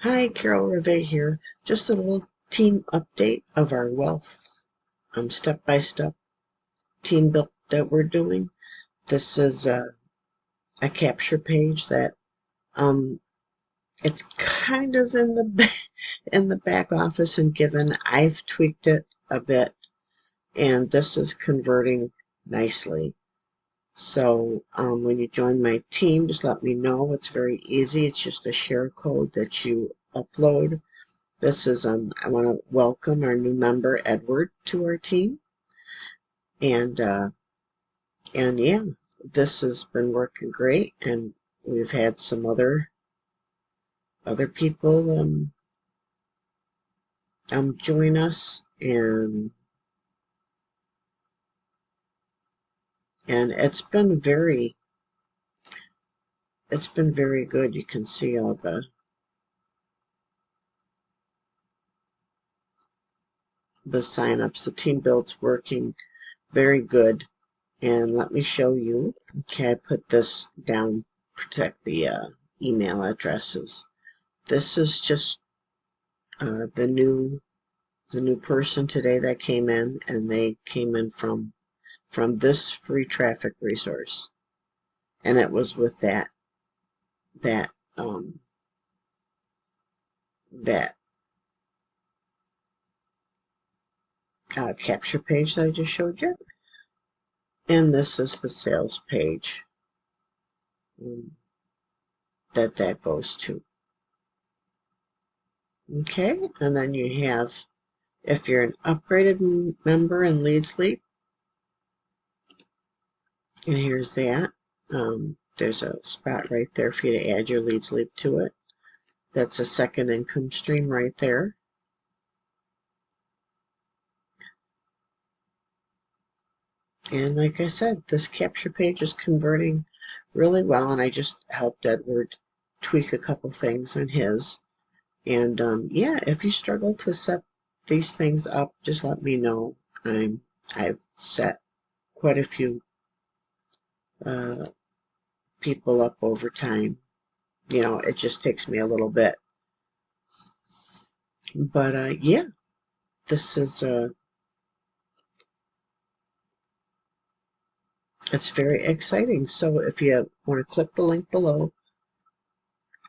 Hi, Carol Rivet here. Just a little team update of our wealth step-by-step team build that we're doing. This is a capture page that um, it's kind of in the in the back office and given. I've tweaked it a bit, and this is converting nicely. So when you join my team, just let me know. It's very easy. It's just a share code that you upload. This is I want to welcome our new member Edward to our team, and yeah, this has been working great, and we've had some other people join us, and it's been very good. You can see all the signups. The team build's working very good. And let me show you. Okay, I put this down, protect the email addresses. This is just the new person today that came in, and they came in from this free traffic resource, and it was with that um that capture page that I just showed you, and this is the sales page that goes to. Okay, and then you have, if you're an upgraded member in Leads Leap, and here's that. There's a spot right there for you to add your Leads Leap to it. That's a second income stream right there. And like I said, this capture page is converting really well, and I just helped Edward tweak a couple things on his. And yeah, if you struggle to set these things up, just let me know. I've set quite a few uh, people up over time. You know, it just takes me a little bit. But yeah, this is it's very exciting. So if you want to click the link below,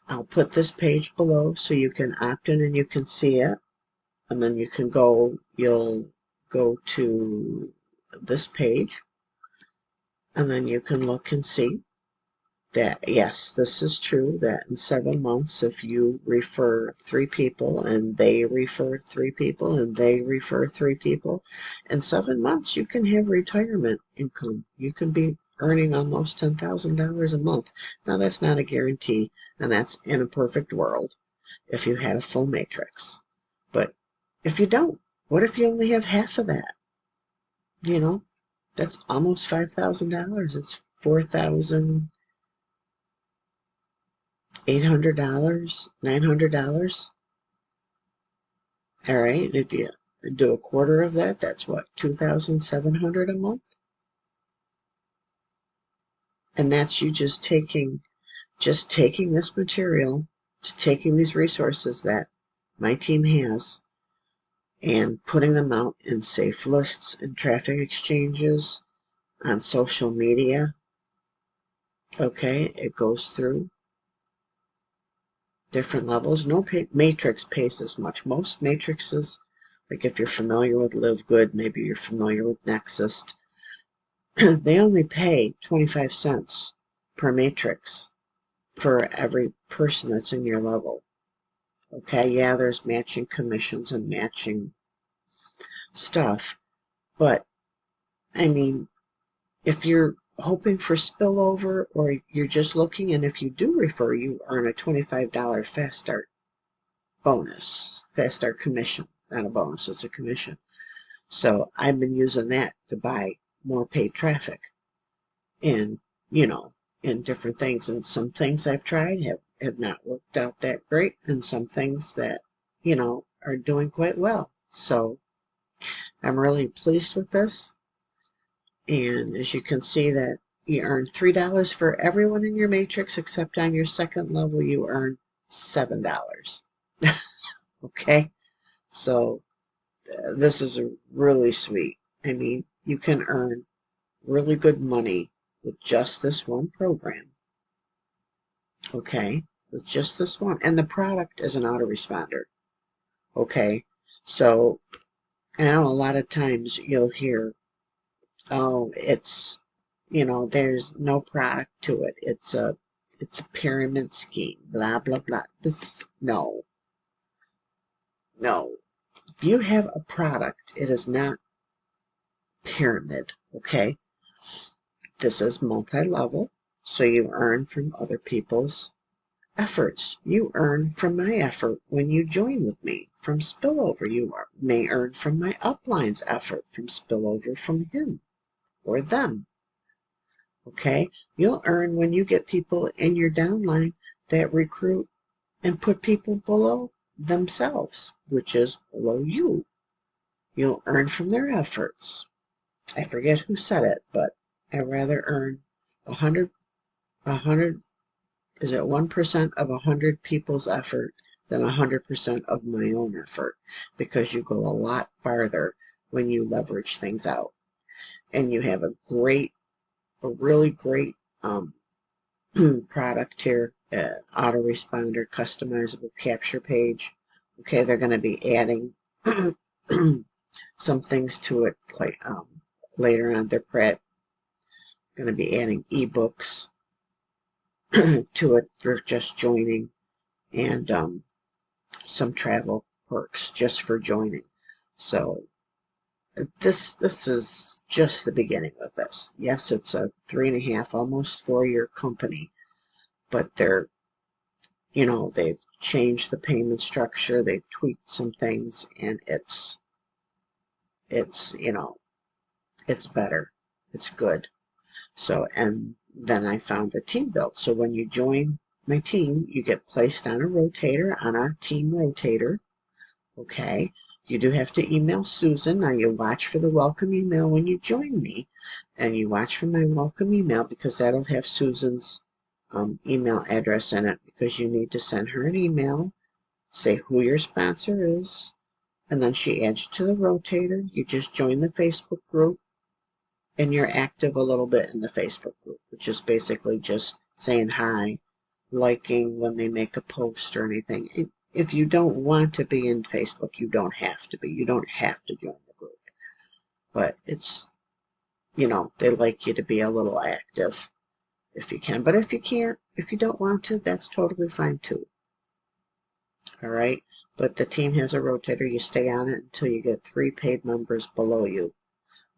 I'll put this page below so you can opt in and you can see it. And then you'll go to this page, and then you can look and see that, yes, this is true, that in 7 months, if you refer 3 people and they refer 3 people and they refer 3 people, in 7 months, you can have retirement income. You can be earning almost $10,000 a month. Now, that's not a guarantee, and that's in a perfect world if you have full matrix. But if you don't, what if you only have half of that? You know, that's almost $5,000. It's $4,800, $900. All right, if you do a quarter of that, that's what, 2,700 a month? And that's you just taking this material, just taking these resources that my team has and putting them out in safe lists and traffic exchanges on social media. Okay, it goes through different levels. No matrix pays as much. Most matrices, like if you're familiar with Live Good, maybe you're familiar with Nexus, they only pay 25 cents per matrix for every person that's in your level. Okay, yeah, there's matching commissions and matching stuff, but I mean, if you're hoping for spillover or you're just looking, and if you do refer, you earn a $25 fast start bonus, fast start commission, not a bonus, it's a commission. So I've been using that to buy more paid traffic and, you know, in different things. And some things I've tried have not worked out that great, and some things that, you know, are doing quite well. So I'm really pleased with this. And as you can see that you earn $3 for everyone in your matrix, except on your second level, you earn $7. Okay, so this is really sweet. I mean, you can earn really good money with just this one program. Okay, with just this one. And the product is an autoresponder. Okay, so I know a lot of times you'll hear, oh, it's, there's no product to it. It's a pyramid scheme, blah, blah, blah. No, no. If you have a product, it is not pyramid, okay? This is multi-level, so you earn from other people's efforts. You earn from my effort when you join with me. From spillover, may earn from my upline's effort, from spillover from him or them. Okay? You'll earn when you get people in your downline that recruit and put people below themselves, which is below you. You'll earn from their efforts. I forget who said it, but I'd rather earn 100, 100, is it 1% of 100 people's effort than 100% of my own effort, because you go a lot farther when you leverage things out. And you have a really great product here, autoresponder, customizable capture page. Okay, they're going to be adding some things to it, like later on. They're going to be adding ebooks to it for just joining, and some travel perks just for joining. So this is just the beginning with this. Yes, it's a 3.5, almost 4-year company, but they've changed the payment structure, they've tweaked some things, and it's better, it's good. So, and then I found a team built. So when you join my team, you get placed on a rotator, on our team rotator. Okay, you do have to email Susan. Now you watch for the welcome email when you join me, and you watch for my welcome email, because that'll have Susan's email address in it, because you need to send her an email, say who your sponsor is, and then she adds you to the rotator. You just join the Facebook group, and you're active a little bit in the Facebook group, which is basically just saying hi, liking when they make a post or anything. If you don't want to be in Facebook, you don't have to be. You don't have to join the group. But it's, they like you to be a little active if you can. But if you can't, if you don't want to, that's totally fine too. All right? But the team has a rotator. You stay on it until you get 3 paid members below you.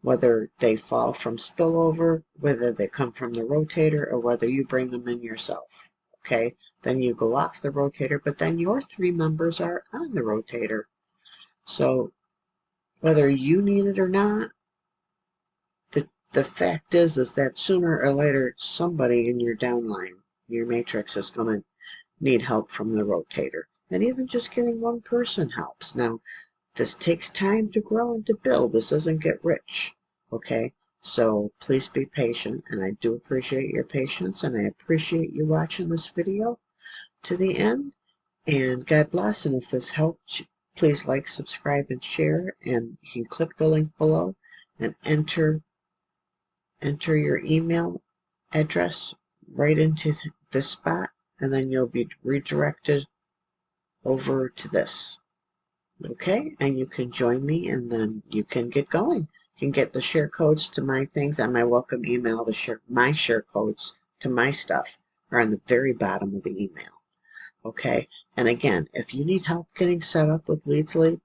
Whether they fall from spillover, whether they come from the rotator, or whether you bring them in yourself. Okay? Then you go off the rotator, but then your 3 members are on the rotator. So whether you need it or not, the fact is that sooner or later somebody in your downline, your matrix, is going to need help from the rotator. And even just getting one person helps. Now, this takes time to grow and to build. This doesn't get rich. Okay? So please be patient, and I do appreciate your patience, and I appreciate you watching this video to the end. And God bless. And if this helped, please like, subscribe, and share. And you can click the link below and enter your email address right into this spot, and then you'll be redirected over to this. Okay, and you can join me, and then you can get going. You can get the share codes to my things on my welcome email. My share codes to my stuff are on the very bottom of the email. Okay, and again, if you need help getting set up with Leadsleep,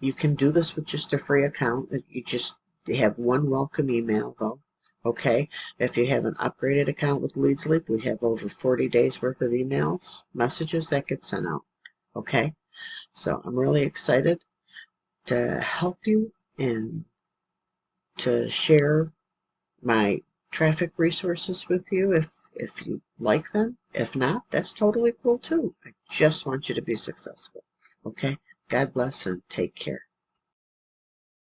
you can do this with just a free account. You just have one welcome email, though. Okay, if you have an upgraded account with Leadsleep, we have over 40 days worth of messages that get sent out. Okay, so I'm really excited to help you and to share my traffic resources with you if you like them. If not, that's totally cool too. I just want you to be successful. Okay, God bless and take care.